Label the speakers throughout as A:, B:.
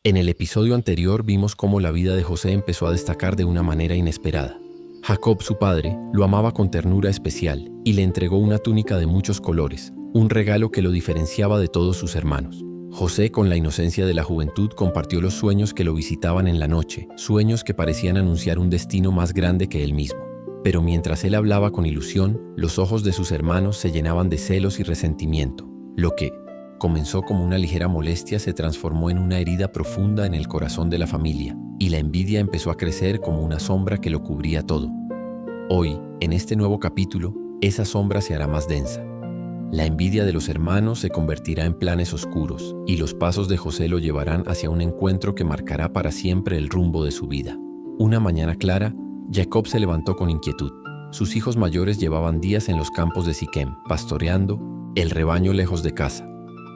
A: En el episodio anterior vimos cómo la vida de José empezó a destacar de una manera inesperada. Jacob, su padre, lo amaba con ternura especial y le entregó una túnica de muchos colores, un regalo que lo diferenciaba de todos sus hermanos. José, con la inocencia de la juventud, compartió los sueños que lo visitaban en la noche, sueños que parecían anunciar un destino más grande que él mismo. Pero mientras él hablaba con ilusión, los ojos de sus hermanos se llenaban de celos y resentimiento, lo que comenzó como una ligera molestia se transformó en una herida profunda en el corazón de la familia, y la envidia empezó a crecer como una sombra que lo cubría todo. Hoy, en este nuevo capítulo, esa sombra se hará más densa. La envidia de los hermanos se convertirá en planes oscuros, y los pasos de José lo llevarán hacia un encuentro que marcará para siempre el rumbo de su vida. Una mañana clara, Jacob se levantó con inquietud. Sus hijos mayores llevaban días en los campos de Siquem, pastoreando el rebaño lejos de casa.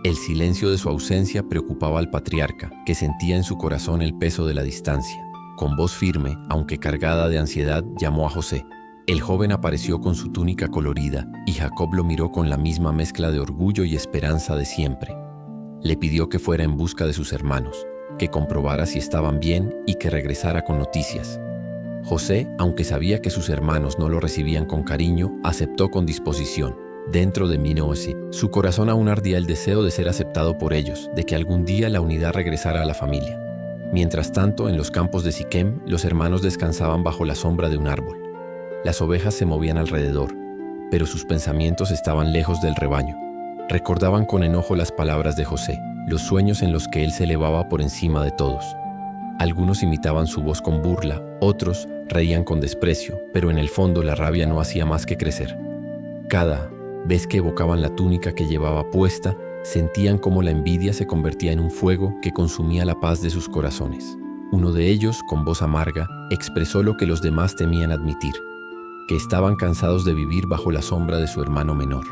A: El silencio de su ausencia preocupaba al patriarca, que sentía en su corazón el peso de la distancia. Con voz firme, aunque cargada de ansiedad, llamó a José. El joven apareció con su túnica colorida, y Jacob lo miró con la misma mezcla de orgullo y esperanza de siempre. Le pidió que fuera en busca de sus hermanos, que comprobara si estaban bien y que regresara con noticias. José, aunque sabía que sus hermanos no lo recibían con cariño, aceptó con disposición. Dentro de Minoesi, su corazón aún ardía el deseo de ser aceptado por ellos, de que algún día la unidad regresara a la familia. Mientras tanto, en los campos de Siquem, los hermanos descansaban bajo la sombra de un árbol. Las ovejas se movían alrededor, pero sus pensamientos estaban lejos del rebaño. Recordaban con enojo las palabras de José, los sueños en los que él se elevaba por encima de todos. Algunos imitaban su voz con burla, otros reían con desprecio, pero en el fondo la rabia no hacía más que crecer. Cada vez que evocaban la túnica que llevaba puesta, sentían cómo la envidia se convertía en un fuego que consumía la paz de sus corazones. Uno de ellos, con voz amarga, expresó lo que los demás temían admitir, que estaban cansados de vivir bajo la sombra de su hermano menor.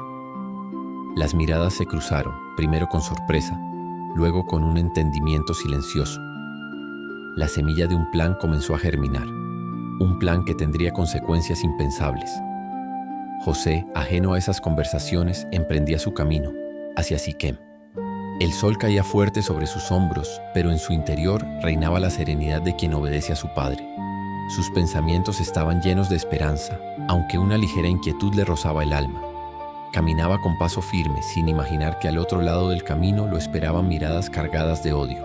A: Las miradas se cruzaron, primero con sorpresa, luego con un entendimiento silencioso. La semilla de un plan comenzó a germinar, un plan que tendría consecuencias impensables. José, ajeno a esas conversaciones, emprendía su camino hacia Siquem. El sol caía fuerte sobre sus hombros, pero en su interior reinaba la serenidad de quien obedece a su padre. Sus pensamientos estaban llenos de esperanza, aunque una ligera inquietud le rozaba el alma. Caminaba con paso firme, sin imaginar que al otro lado del camino lo esperaban miradas cargadas de odio.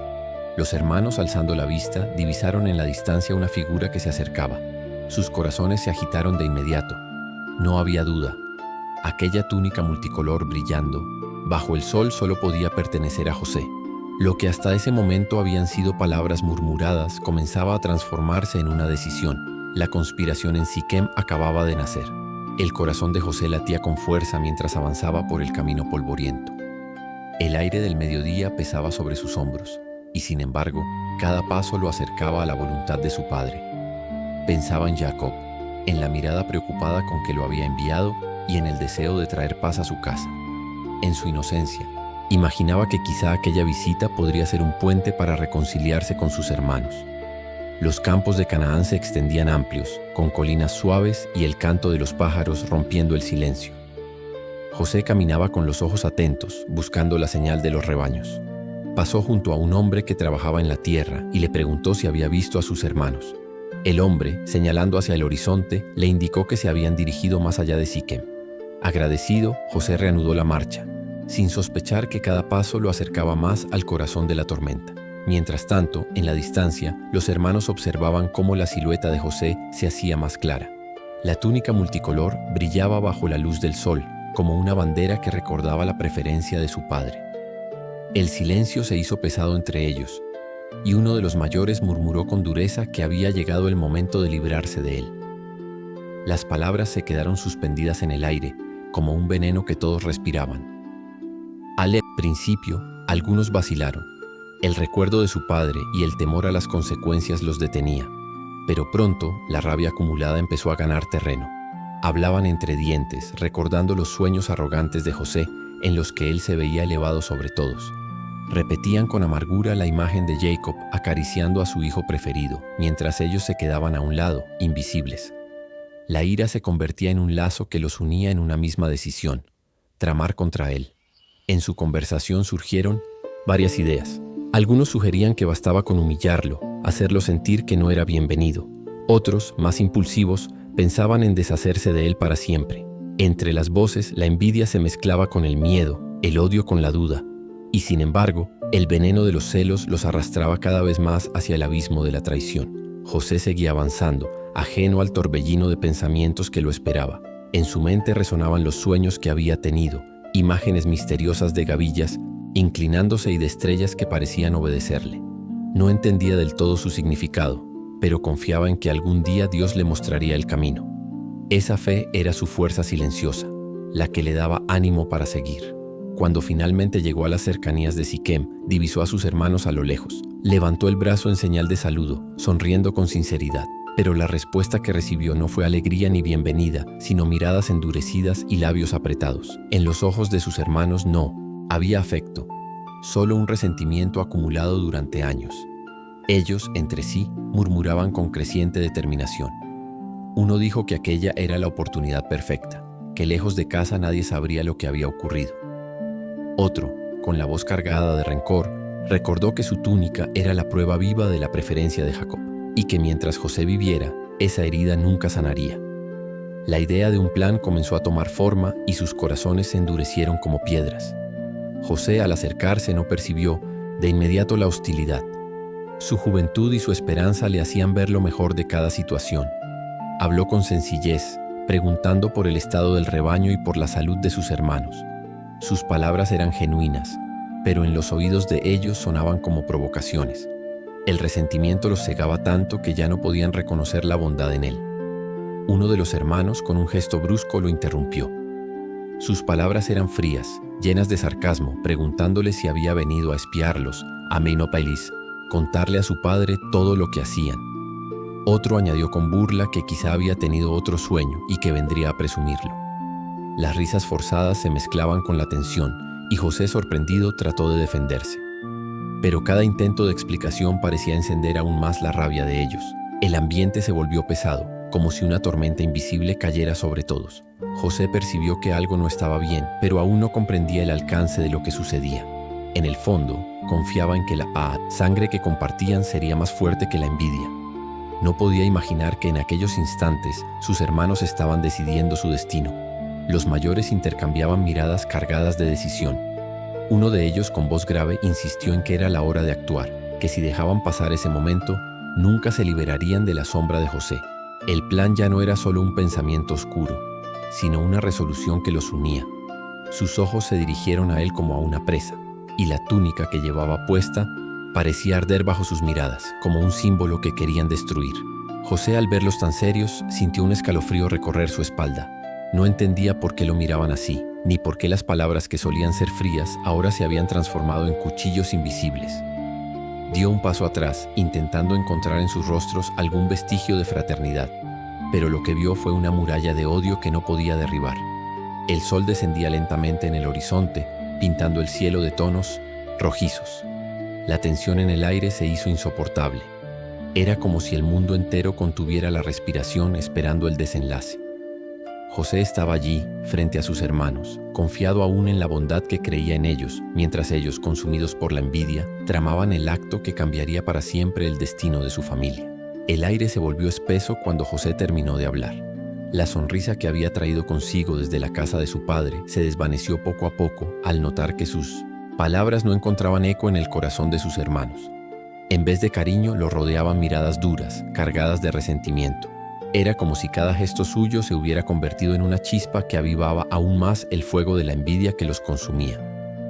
A: Los hermanos, alzando la vista, divisaron en la distancia una figura que se acercaba. Sus corazones se agitaron de inmediato. No había duda. Aquella túnica multicolor brillando bajo el sol solo podía pertenecer a José. Lo que hasta ese momento habían sido palabras murmuradas comenzaba a transformarse en una decisión. La conspiración en Siquem acababa de nacer. El corazón de José latía con fuerza mientras avanzaba por el camino polvoriento. El aire del mediodía pesaba sobre sus hombros, y sin embargo, cada paso lo acercaba a la voluntad de su padre. Pensaba en Jacob, en la mirada preocupada con que lo había enviado y en el deseo de traer paz a su casa. En su inocencia, imaginaba que quizá aquella visita podría ser un puente para reconciliarse con sus hermanos. Los campos de Canaán se extendían amplios, con colinas suaves y el canto de los pájaros rompiendo el silencio. José caminaba con los ojos atentos, buscando la señal de los rebaños. Pasó junto a un hombre que trabajaba en la tierra y le preguntó si había visto a sus hermanos. El hombre, señalando hacia el horizonte, le indicó que se habían dirigido más allá de Siquem. Agradecido, José reanudó la marcha, sin sospechar que cada paso lo acercaba más al corazón de la tormenta. Mientras tanto, en la distancia, los hermanos observaban cómo la silueta de José se hacía más clara. La túnica multicolor brillaba bajo la luz del sol, como una bandera que recordaba la preferencia de su padre. El silencio se hizo pesado entre ellos, y uno de los mayores murmuró con dureza que había llegado el momento de librarse de él. Las palabras se quedaron suspendidas en el aire, como un veneno que todos respiraban. Al principio, algunos vacilaron. El recuerdo de su padre y el temor a las consecuencias los detenía, pero pronto la rabia acumulada empezó a ganar terreno. Hablaban entre dientes, recordando los sueños arrogantes de José, en los que él se veía elevado sobre todos. Repetían con amargura la imagen de Jacob acariciando a su hijo preferido, mientras ellos se quedaban a un lado, invisibles. La ira se convertía en un lazo que los unía en una misma decisión: tramar contra él. En su conversación surgieron varias ideas. Algunos sugerían que bastaba con humillarlo, hacerlo sentir que no era bienvenido. Otros, más impulsivos, pensaban en deshacerse de él para siempre. Entre las voces, la envidia se mezclaba con el miedo, el odio con la duda, y sin embargo, el veneno de los celos los arrastraba cada vez más hacia el abismo de la traición. José seguía avanzando, ajeno al torbellino de pensamientos que lo esperaba. En su mente resonaban los sueños que había tenido, imágenes misteriosas de gavillas, inclinándose y de estrellas que parecían obedecerle. No entendía del todo su significado, pero confiaba en que algún día Dios le mostraría el camino. Esa fe era su fuerza silenciosa, la que le daba ánimo para seguir. Cuando finalmente llegó a las cercanías de Siquem, divisó a sus hermanos a lo lejos. Levantó el brazo en señal de saludo, sonriendo con sinceridad. Pero la respuesta que recibió no fue alegría ni bienvenida, sino miradas endurecidas y labios apretados. En los ojos de sus hermanos no había afecto, solo un resentimiento acumulado durante años. Ellos, entre sí, murmuraban con creciente determinación. Uno dijo que aquella era la oportunidad perfecta, que lejos de casa nadie sabría lo que había ocurrido. Otro, con la voz cargada de rencor, recordó que su túnica era la prueba viva de la preferencia de Jacob, y que mientras José viviera, esa herida nunca sanaría. La idea de un plan comenzó a tomar forma y sus corazones se endurecieron como piedras. José, al acercarse, no percibió de inmediato la hostilidad. Su juventud y su esperanza le hacían ver lo mejor de cada situación. Habló con sencillez, preguntando por el estado del rebaño y por la salud de sus hermanos. Sus palabras eran genuinas, pero en los oídos de ellos sonaban como provocaciones. El resentimiento los cegaba tanto que ya no podían reconocer la bondad en él. Uno de los hermanos, con un gesto brusco, lo interrumpió. Sus palabras eran frías, llenas de sarcasmo, preguntándole si había venido a espiarlos, a Meinopailis, contarle a su padre todo lo que hacían. Otro añadió con burla que quizá había tenido otro sueño y que vendría a presumirlo. Las risas forzadas se mezclaban con la tensión y José, sorprendido, trató de defenderse. Pero cada intento de explicación parecía encender aún más la rabia de ellos. El ambiente se volvió pesado, como si una tormenta invisible cayera sobre todos. José percibió que algo no estaba bien, pero aún no comprendía el alcance de lo que sucedía. En el fondo, confiaba en que la sangre que compartían sería más fuerte que la envidia. No podía imaginar que en aquellos instantes sus hermanos estaban decidiendo su destino. Los mayores intercambiaban miradas cargadas de decisión. Uno de ellos, con voz grave, insistió en que era la hora de actuar, que si dejaban pasar ese momento, nunca se liberarían de la sombra de José. El plan ya no era solo un pensamiento oscuro, sino una resolución que los unía. Sus ojos se dirigieron a él como a una presa, y la túnica que llevaba puesta parecía arder bajo sus miradas, como un símbolo que querían destruir. José, al verlos tan serios, sintió un escalofrío recorrer su espalda. No entendía por qué lo miraban así, ni por qué las palabras que solían ser frías ahora se habían transformado en cuchillos invisibles. Dio un paso atrás, intentando encontrar en sus rostros algún vestigio de fraternidad, pero lo que vio fue una muralla de odio que no podía derribar. El sol descendía lentamente en el horizonte, pintando el cielo de tonos rojizos. La tensión en el aire se hizo insoportable. Era como si el mundo entero contuviera la respiración esperando el desenlace. José estaba allí, frente a sus hermanos, confiado aún en la bondad que creía en ellos, mientras ellos, consumidos por la envidia, tramaban el acto que cambiaría para siempre el destino de su familia. El aire se volvió espeso cuando José terminó de hablar. La sonrisa que había traído consigo desde la casa de su padre se desvaneció poco a poco al notar que sus palabras no encontraban eco en el corazón de sus hermanos. En vez de cariño, lo rodeaban miradas duras, cargadas de resentimiento. Era como si cada gesto suyo se hubiera convertido en una chispa que avivaba aún más el fuego de la envidia que los consumía.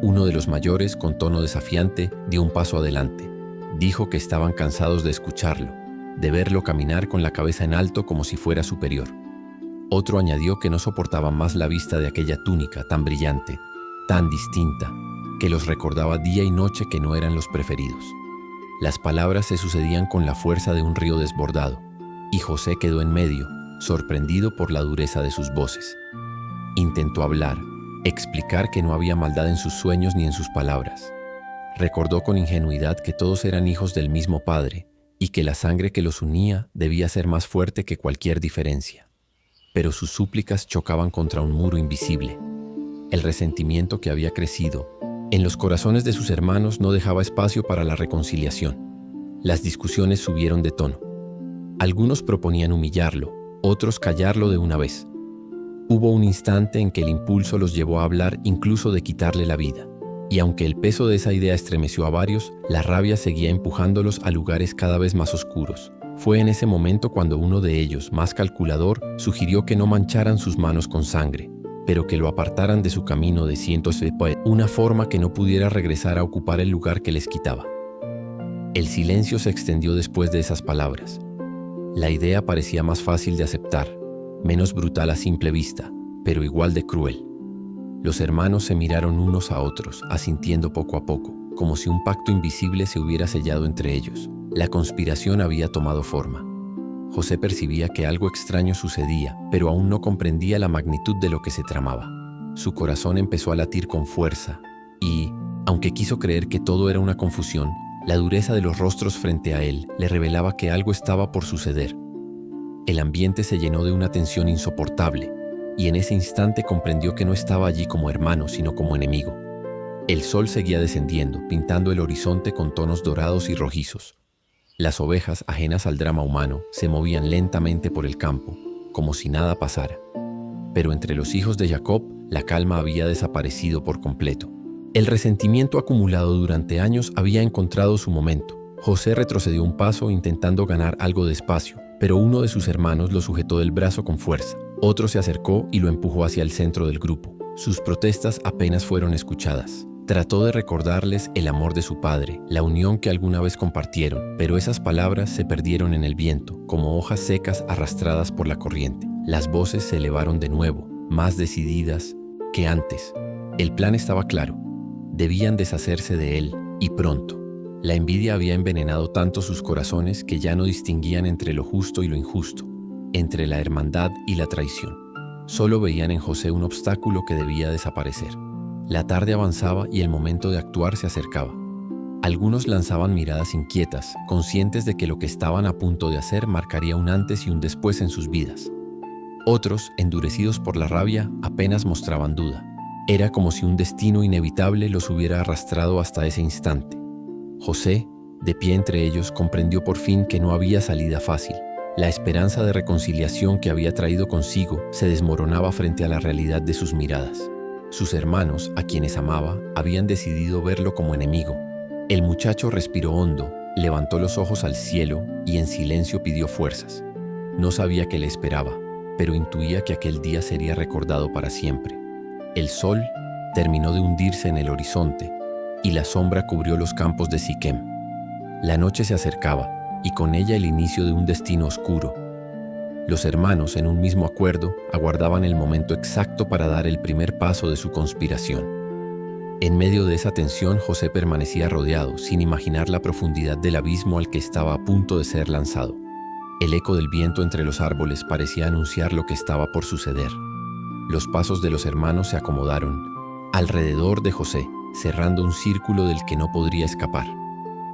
A: Uno de los mayores, con tono desafiante, dio un paso adelante. Dijo que estaban cansados de escucharlo, de verlo caminar con la cabeza en alto como si fuera superior. Otro añadió que no soportaban más la vista de aquella túnica tan brillante, tan distinta, que los recordaba día y noche que no eran los preferidos. Las palabras se sucedían con la fuerza de un río desbordado, y José quedó en medio, sorprendido por la dureza de sus voces. Intentó hablar, explicar que no había maldad en sus sueños ni en sus palabras. Recordó con ingenuidad que todos eran hijos del mismo padre y que la sangre que los unía debía ser más fuerte que cualquier diferencia. Pero sus súplicas chocaban contra un muro invisible. El resentimiento que había crecido En los corazones de sus hermanos no dejaba espacio para la reconciliación. Las discusiones subieron de tono. Algunos proponían humillarlo, otros callarlo de una vez. Hubo un instante en que el impulso los llevó a hablar incluso de quitarle la vida. Y aunque el peso de esa idea estremeció a varios, la rabia seguía empujándolos a lugares cada vez más oscuros. Fue en ese momento cuando uno de ellos, más calculador, sugirió que no mancharan sus manos con sangre, pero que lo apartaran de su camino de cientos de pasos, una forma que no pudiera regresar a ocupar el lugar que les quitaba. El silencio se extendió después de esas palabras. La idea parecía más fácil de aceptar, menos brutal a simple vista, pero igual de cruel. Los hermanos se miraron unos a otros, asintiendo poco a poco, como si un pacto invisible se hubiera sellado entre ellos. La conspiración había tomado forma. José percibía que algo extraño sucedía, pero aún no comprendía la magnitud de lo que se tramaba. Su corazón empezó a latir con fuerza y, aunque quiso creer que todo era una confusión, la dureza de los rostros frente a él le revelaba que algo estaba por suceder. El ambiente se llenó de una tensión insoportable, y en ese instante comprendió que no estaba allí como hermano, sino como enemigo. El sol seguía descendiendo, pintando el horizonte con tonos dorados y rojizos. Las ovejas, ajenas al drama humano, se movían lentamente por el campo, como si nada pasara. Pero entre los hijos de Jacob, la calma había desaparecido por completo. El resentimiento acumulado durante años había encontrado su momento. José retrocedió un paso intentando ganar algo de espacio, pero uno de sus hermanos lo sujetó del brazo con fuerza. Otro se acercó y lo empujó hacia el centro del grupo. Sus protestas apenas fueron escuchadas. Trató de recordarles el amor de su padre, la unión que alguna vez compartieron, pero esas palabras se perdieron en el viento, como hojas secas arrastradas por la corriente. Las voces se elevaron de nuevo, más decididas que antes. El plan estaba claro. Debían deshacerse de él, y pronto. La envidia había envenenado tanto sus corazones que ya no distinguían entre lo justo y lo injusto, entre la hermandad y la traición. Solo veían en José un obstáculo que debía desaparecer. La tarde avanzaba y el momento de actuar se acercaba. Algunos lanzaban miradas inquietas, conscientes de que lo que estaban a punto de hacer marcaría un antes y un después en sus vidas. Otros, endurecidos por la rabia, apenas mostraban duda. Era como si un destino inevitable los hubiera arrastrado hasta ese instante. José, de pie entre ellos, comprendió por fin que no había salida fácil. La esperanza de reconciliación que había traído consigo se desmoronaba frente a la realidad de sus miradas. Sus hermanos, a quienes amaba, habían decidido verlo como enemigo. El muchacho respiró hondo, levantó los ojos al cielo y en silencio pidió fuerzas. No sabía qué le esperaba, pero intuía que aquel día sería recordado para siempre. El sol terminó de hundirse en el horizonte y la sombra cubrió los campos de Siquem. La noche se acercaba y con ella el inicio de un destino oscuro. Los hermanos, en un mismo acuerdo, aguardaban el momento exacto para dar el primer paso de su conspiración. En medio de esa tensión, José permanecía rodeado, sin imaginar la profundidad del abismo al que estaba a punto de ser lanzado. El eco del viento entre los árboles parecía anunciar lo que estaba por suceder. Los pasos de los hermanos se acomodaron alrededor de José, cerrando un círculo del que no podría escapar.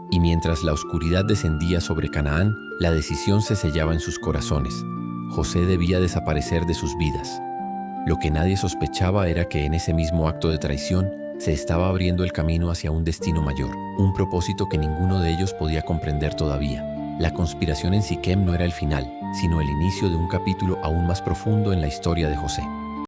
A: Y mientras la oscuridad descendía sobre Canaán, la decisión se sellaba en sus corazones. José debía desaparecer de sus vidas. Lo que nadie sospechaba era que en ese mismo acto de traición se estaba abriendo el camino hacia un destino mayor, un propósito que ninguno de ellos podía comprender todavía. La conspiración en Siquem no era el final, sino el inicio de un capítulo aún más profundo en la historia de José.